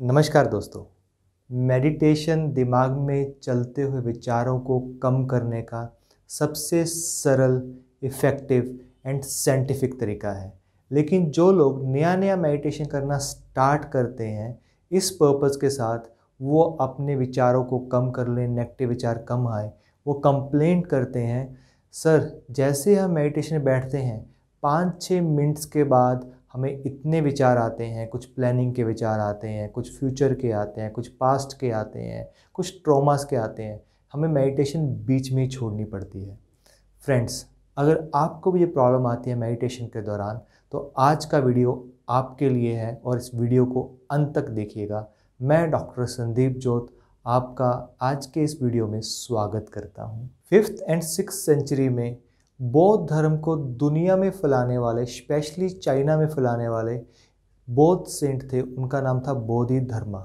नमस्कार दोस्तों। मेडिटेशन दिमाग में चलते हुए विचारों को कम करने का सबसे सरल, इफ़ेक्टिव एंड साइंटिफिक तरीका है। लेकिन जो लोग नया नया मेडिटेशन करना स्टार्ट करते हैं इस पर्पज़ के साथ, वो अपने विचारों को कम कर लें, नेगेटिव विचार कम आए, वो कंप्लेंट करते हैं, सर जैसे हम मेडिटेशन में बैठते हैं 5-6 मिनट्स के बाद हमें इतने विचार आते हैं, कुछ प्लानिंग के विचार आते हैं, कुछ फ्यूचर के आते हैं, कुछ पास्ट के आते हैं, कुछ ट्रॉमास के आते हैं, हमें मेडिटेशन बीच में ही छोड़नी पड़ती है। फ्रेंड्स, अगर आपको भी ये प्रॉब्लम आती है मेडिटेशन के दौरान, तो आज का वीडियो आपके लिए है और इस वीडियो को अंत तक देखिएगा। मैं डॉक्टर संदीप जोत आपका आज के इस वीडियो में स्वागत करता हूँ। 5th एंड 6th सेंचुरी में बौद्ध धर्म को दुनिया में फैलाने वाले, स्पेशली चाइना में फैलाने वाले बौद्ध सेंट थे। उनका नाम था बोधि धर्मा।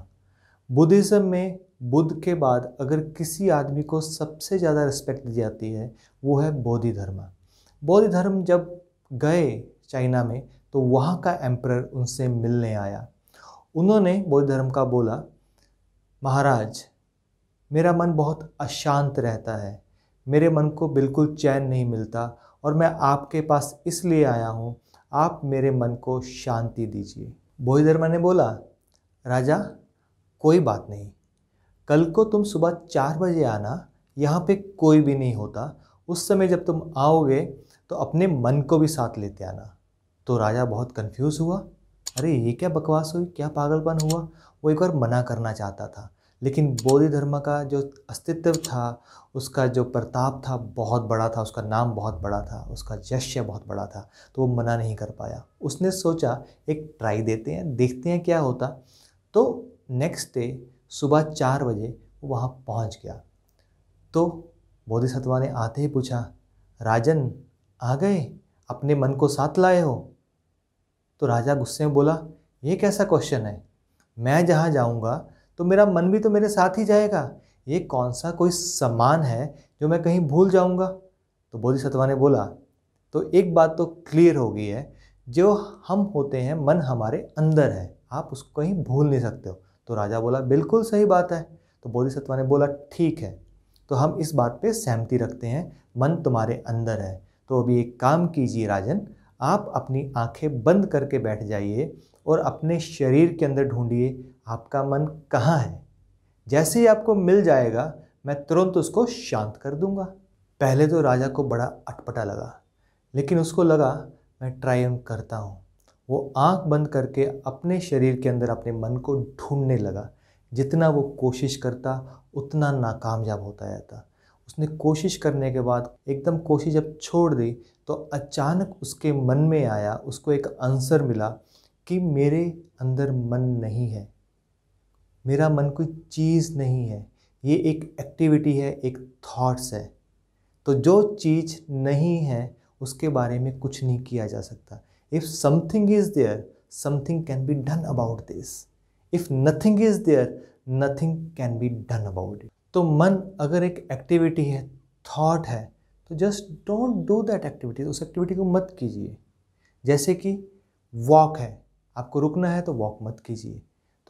बुद्धिज़्म में बुद्ध के बाद अगर किसी आदमी को सबसे ज़्यादा रिस्पेक्ट दी जाती है वो है बोधि धर्मा। बोधि धर्म जब गए चाइना में तो वहाँ का एम्परर उनसे मिलने आया। उन्होंने बोधि धर्म का बोला, महाराज मेरा मन बहुत अशांत रहता है, मेरे मन को बिल्कुल चैन नहीं मिलता और मैं आपके पास इसलिए आया हूँ, आप मेरे मन को शांति दीजिए। बोधि धर्मा ने बोला, राजा कोई बात नहीं, कल को तुम सुबह 4 बजे आना, यहाँ पे कोई भी नहीं होता। उस समय जब तुम आओगे तो अपने मन को भी साथ लेते आना। तो राजा बहुत कंफ्यूज हुआ, अरे ये क्या बकवास हुई, क्या पागलपन हुआ। वो एक बार मना करना चाहता था, लेकिन बोधि धर्म का जो अस्तित्व था, उसका जो प्रताप था बहुत बड़ा था, उसका नाम बहुत बड़ा था, उसका यश बहुत बड़ा था, तो वो मना नहीं कर पाया। उसने सोचा एक ट्राई देते हैं, देखते हैं क्या होता। तो नेक्स्ट डे सुबह 4 बजे वो वहाँ पहुँच गया। तो बोधिसत्वा ने आते ही पूछा, राजन आ गए, अपने मन को साथ लाए हो? तो राजा गुस्से में बोला, ये कैसा क्वेश्चन है, मैं जहाँ जाऊँगा तो मेरा मन भी तो मेरे साथ ही जाएगा, ये कौन सा कोई सम्मान है जो मैं कहीं भूल जाऊँगा। तो बोधिसत्वा ने बोला, तो एक बात तो क्लियर हो गई है, जो हम होते हैं मन हमारे अंदर है, आप उसको कहीं भूल नहीं सकते हो। तो राजा बोला, बिल्कुल सही बात है। तो बोधिसत्वा ने बोला, ठीक है, तो हम इस बात पे सहमति रखते हैं, मन तुम्हारे अंदर है। तो अभी एक काम कीजिए राजन, आप अपनी आंखें बंद करके बैठ जाइए और अपने शरीर के अंदर ढूंढिए आपका मन कहाँ है। जैसे ही आपको मिल जाएगा मैं तुरंत उसको शांत कर दूंगा। पहले तो राजा को बड़ा अटपटा लगा, लेकिन उसको लगा मैं ट्राई करता हूँ। वो आंख बंद करके अपने शरीर के अंदर अपने मन को ढूंढने लगा। जितना वो कोशिश करता उतना नाकामयाब होता जाता। उसने कोशिश करने के बाद एकदम कोशिश जब छोड़ दी तो अचानक उसके मन में आया, उसको एक आंसर मिला कि मेरे अंदर मन नहीं है, मेरा मन कोई चीज़ नहीं है, ये एक एक्टिविटी है, एक थॉट्स है। तो जो चीज़ नहीं है उसके बारे में कुछ नहीं किया जा सकता। If something is there, something can be done about this. If nothing is there, nothing can be done about it. तो मन अगर एक एक्टिविटी है, थॉट है, तो just don't do that activity, उस एक्टिविटी को मत कीजिए। जैसे कि वॉक है, आपको रुकना है तो वॉक मत कीजिए।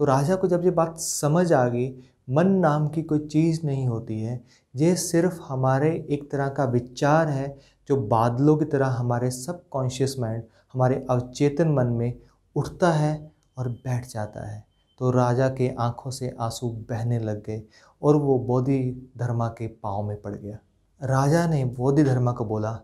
तो राजा को जब ये बात समझ आ गई, मन नाम की कोई चीज़ नहीं होती है, ये सिर्फ हमारे एक तरह का विचार है जो बादलों की तरह हमारे सबकॉन्शियस माइंड, हमारे अवचेतन मन में उठता है और बैठ जाता है। तो राजा के आंखों से आंसू बहने लग गए और वो बोधि धर्मा के पाँव में पड़ गया। राजा ने बोधि धर्मा को बोला,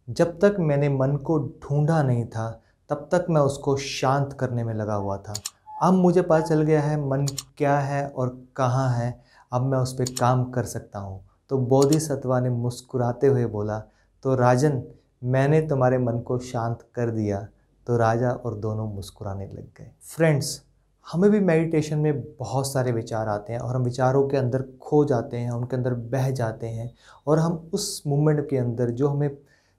जब तक मैंने मन को ढूंढा नहीं था तब तक मैं उसको शांत करने में लगा हुआ था। अब मुझे पता चल गया है मन क्या है और कहाँ है, अब मैं उस पर काम कर सकता हूँ। तो बोधिसत्वा ने मुस्कुराते हुए बोला, तो राजन मैंने तुम्हारे मन को शांत कर दिया। तो राजा और दोनों मुस्कुराने लग गए। फ्रेंड्स, हमें भी मेडिटेशन में बहुत सारे विचार आते हैं और हम विचारों के अंदर खो जाते हैं, उनके अंदर बह जाते हैं और हम उस मोमेंट के अंदर जो हमें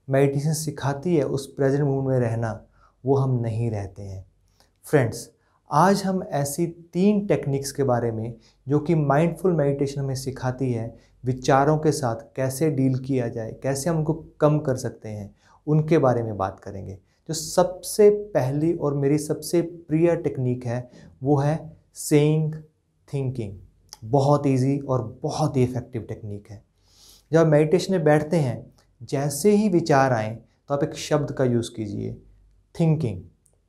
मेडिटेशन सिखाती है, उस प्रेजेंट मोमेंट में रहना, वो हम नहीं रहते हैं। फ्रेंड्स, आज हम ऐसी 3 टेक्निक्स के बारे में जो कि माइंडफुल मेडिटेशन में सिखाती है, विचारों के साथ कैसे डील किया जाए, कैसे हम उनको कम कर सकते हैं, उनके बारे में बात करेंगे। जो सबसे पहली और मेरी सबसे प्रिय टेक्निक है वो है सेइंग थिंकिंग बहुत इजी और बहुत ही इफ़ेक्टिव टेक्निक है। जब मेडिटेशन में बैठते हैं, जैसे ही विचार आए तो आप एक शब्द का यूज़ कीजिए, थिंकिंग।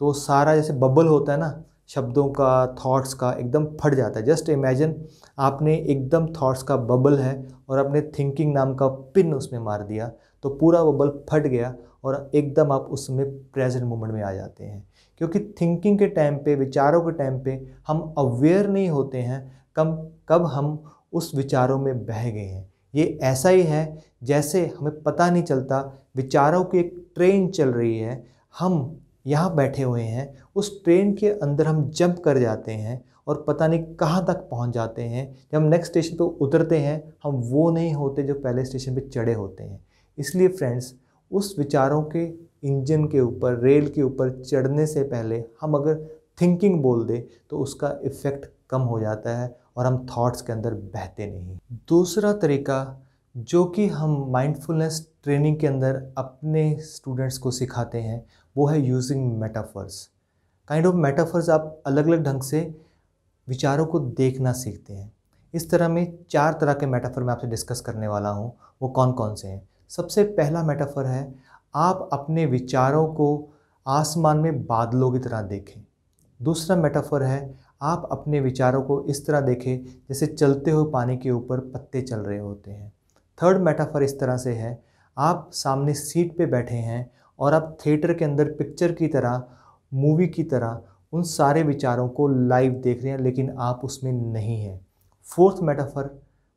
तो सारा जैसे बबल होता है ना शब्दों का, थॉट्स का, एकदम फट जाता है। जस्ट इमेजिन आपने एकदम थॉट्स का बबल है और आपने थिंकिंग नाम का पिन उसमें मार दिया, तो पूरा बबल फट गया और एकदम आप उसमें प्रेजेंट मोमेंट में आ जाते हैं। क्योंकि थिंकिंग के टाइम पे, विचारों के टाइम पे हम अवेयर नहीं होते हैं कब हम उस विचारों में बह गए हैं। ये ऐसा ही है जैसे हमें पता नहीं चलता, विचारों की एक ट्रेन चल रही है, हम यहाँ बैठे हुए हैं, उस ट्रेन के अंदर हम जंप कर जाते हैं और पता नहीं कहाँ तक पहुँच जाते हैं। जब हम नेक्स्ट स्टेशन पे उतरते हैं, हम वो नहीं होते जो पहले स्टेशन पे चढ़े होते हैं। इसलिए फ्रेंड्स, उस विचारों के इंजन के ऊपर, रेल के ऊपर चढ़ने से पहले हम अगर थिंकिंग बोल दें तो उसका इफ़ेक्ट कम हो जाता है और हम थॉट्स के अंदर बहते नहीं। दूसरा तरीका जो कि हम माइंडफुलनेस ट्रेनिंग के अंदर अपने स्टूडेंट्स को सिखाते हैं, वो है using metaphors. Kind of metaphors आप अलग अलग ढंग से विचारों को देखना सीखते हैं। इस तरह में 4 तरह के मेटाफर मैं आपसे डिस्कस करने वाला हूँ। वो कौन कौन से हैं? सबसे पहला मेटाफर है, आप अपने विचारों को आसमान में बादलों की तरह देखें। दूसरा मेटाफर है, आप अपने विचारों को इस तरह देखें जैसे चलते हुए पानी के ऊपर पत्ते चल रहे होते हैं। थर्ड मेटाफर इस तरह से है, आप सामने सीट पे बैठे हैं और आप थिएटर के अंदर पिक्चर की तरह, मूवी की तरह उन सारे विचारों को लाइव देख रहे हैं, लेकिन आप उसमें नहीं हैं। फोर्थ मेटाफर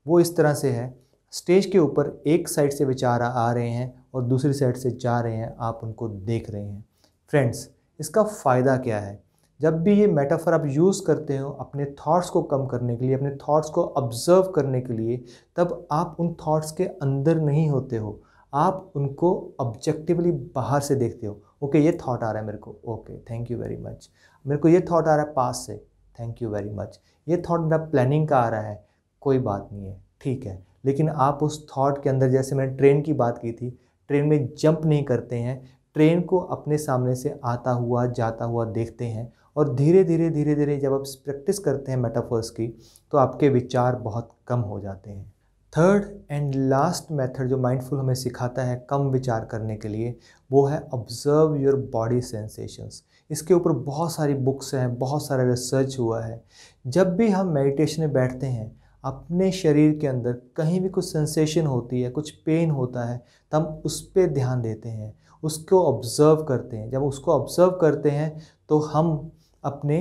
वो इस तरह से है, स्टेज के ऊपर एक साइड से विचार आ रहे हैं और दूसरी साइड से जा रहे हैं, आप उनको देख रहे हैं। फ्रेंड्स, इसका फ़ायदा क्या है? जब भी ये मेटाफर आप यूज़ करते हो अपने थॉट्स को कम करने के लिए, अपने थॉट्स को ऑब्जर्व करने के लिए, तब आप उन थॉट्स के अंदर नहीं होते हो, आप उनको ऑब्जेक्टिवली बाहर से देखते हो। ओके, ये थॉट आ रहा है मेरे को, okay thank you very much. मेरे को ये थॉट आ रहा है पास से, थैंक यू वेरी मच। ये थॉट मेरा प्लानिंग का आ रहा है, कोई बात नहीं है, ठीक है। लेकिन आप उस थॉट के अंदर, जैसे मैंने ट्रेन की बात की थी, ट्रेन में जंप नहीं करते हैं, ट्रेन को अपने सामने से आता हुआ जाता हुआ देखते हैं और धीरे धीरे धीरे धीरे जब आप प्रैक्टिस करते हैं मेटाफर्स की, तो आपके विचार बहुत कम हो जाते हैं। थर्ड एंड लास्ट मेथड जो माइंडफुल हमें सिखाता है कम विचार करने के लिए, वो है ऑब्जर्व योर बॉडी सेंसेशंस। इसके ऊपर बहुत सारी बुक्स हैं, बहुत सारा रिसर्च हुआ है। जब भी हम मेडिटेशन में बैठते हैं, अपने शरीर के अंदर कहीं भी कुछ सेंसेशन होती है, कुछ पेन होता है, तो हम उस पर ध्यान देते हैं, उसको ऑब्ज़र्व करते हैं। जब उसको ऑब्ज़र्व करते हैं तो हम अपने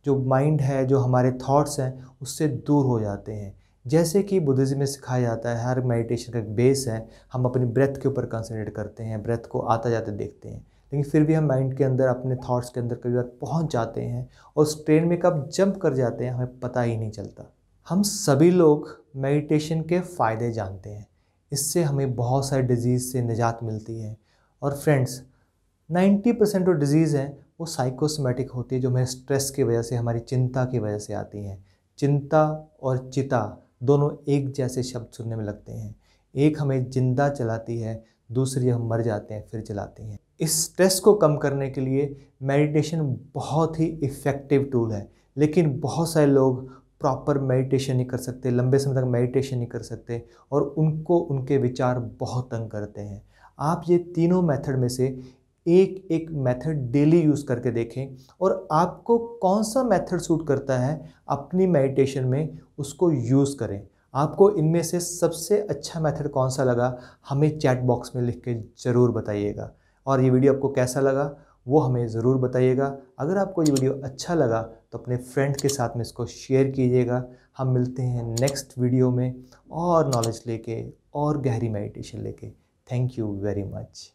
जो माइंड है, जो हमारे थॉट्स हैं, उससे दूर हो जाते हैं। जैसे कि बुद्धिज़्म में सिखाया जाता है, हर मेडिटेशन का एक बेस है, हम अपनी ब्रेथ के ऊपर कंसंट्रेट करते हैं, ब्रेथ को आता जाते देखते हैं, लेकिन फिर भी हम माइंड के अंदर, अपने थॉट्स के अंदर कई बार पहुंच जाते हैं और उस ट्रेन में कब जंप कर जाते हैं हमें पता ही नहीं चलता। हम सभी लोग मेडिटेशन के फ़ायदे जानते हैं, इससे हमें बहुत सारे डिजीज़ से निजात मिलती है। और फ्रेंड्स, 90% जो डिजीज़ हैं वो साइकोसोमेटिक होती है, जो हमें स्ट्रेस की वजह से, हमारी चिंता की वजह से आती हैं। चिंता और चिता दोनों एक जैसे शब्द सुनने में लगते हैं। एक हमें जिंदा चलाती है, दूसरी हम मर जाते हैं फिर चलाती हैं। इस स्ट्रेस को कम करने के लिए मेडिटेशन बहुत ही इफ़ेक्टिव टूल है, लेकिन बहुत सारे लोग प्रॉपर मेडिटेशन नहीं कर सकते, लंबे समय तक मेडिटेशन नहीं कर सकते और उनको उनके विचार बहुत तंग करते हैं। आप ये तीनों मेथड में से एक एक मेथड डेली यूज़ करके देखें और आपको कौन सा मेथड सूट करता है अपनी मेडिटेशन में, उसको यूज़ करें। आपको इनमें से सबसे अच्छा मेथड कौन सा लगा, हमें चैट बॉक्स में लिख के ज़रूर बताइएगा। और ये वीडियो आपको कैसा लगा वो हमें ज़रूर बताइएगा। अगर आपको ये वीडियो अच्छा लगा तो अपने फ्रेंड के साथ में इसको शेयर कीजिएगा। हम मिलते हैं नेक्स्ट वीडियो में और नॉलेज लेके और गहरी मेडिटेशन लेके। Thank you very much.